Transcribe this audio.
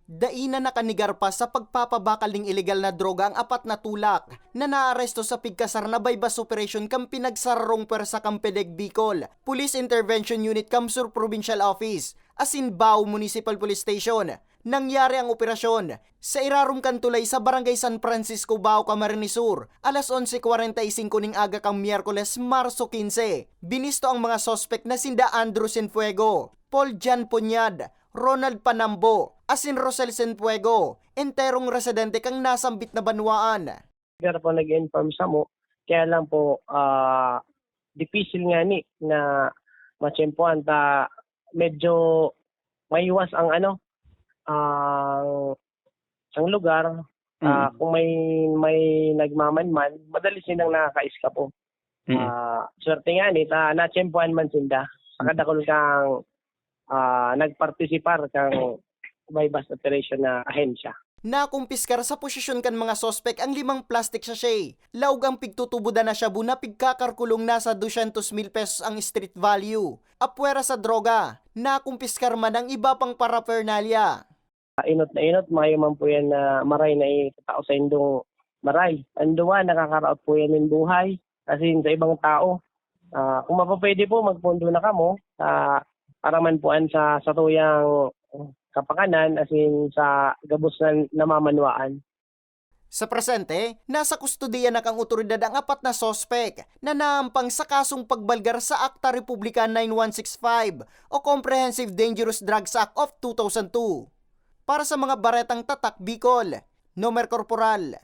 Daina nakanigar pa sa pagpapabakal ng ilegal na droga ang 4 na tulak na naaresto sa pigkasar na bypass operation kang pinagsararong pwersa Kampedeg Bicol, Police Intervention Unit Kamsur Provincial Office, Asinbao Municipal Police Station. Nangyari ang operasyon sa irarumkan tulay sa Barangay San Francisco, Bao, Camarines Sur, alas 11:45 ning aga kang Miyerkules, Marso 15. Binisto ang mga sospek na sinda Andrew Cienfuego, Paul Jan Punyad, Ronald Panambo, asin Rosel Cienfuego, enterong residente kang nasambit na banwaan. Pero po nag-inform sa mo, kaya lang po difficile nga ni na matsempuan ta medyo maiwas ang ang lugar. Kung may nagmamanman, madali silang nakaka-iska po. Swerte nga ni ta natsempuan man sinda. Pakadakol kang nagpartisipar kang bypass operation na ahensya. Nakumpiskar sa posisyon kan mga sospek ang 5 plastic sachet. Laug ang pigtutubuda na shabu na pigkakarkulong nasa 200,000 pesos ang street value. Apwera sa droga, nakumpiskar man ang iba pang paraphernalia. Inot na inot, mayo man po yan na maray na tao sa indong maray. Anduwa, nakakaraot po yan ng buhay kasi sa ibang tao. Kung mapapwede po, magpundo na kamo para man puan sa tuyang kapakanan as in sa gabos na namamanwaan. Sa presente, nasa kustodiya na kang otoridad ang 4 na sospek na naampang sa kasong pagbalgar sa Akta Republika 9165 o Comprehensive Dangerous Drugs Act of 2002. Para sa mga baretang tatak Bicol, Nomer Corporal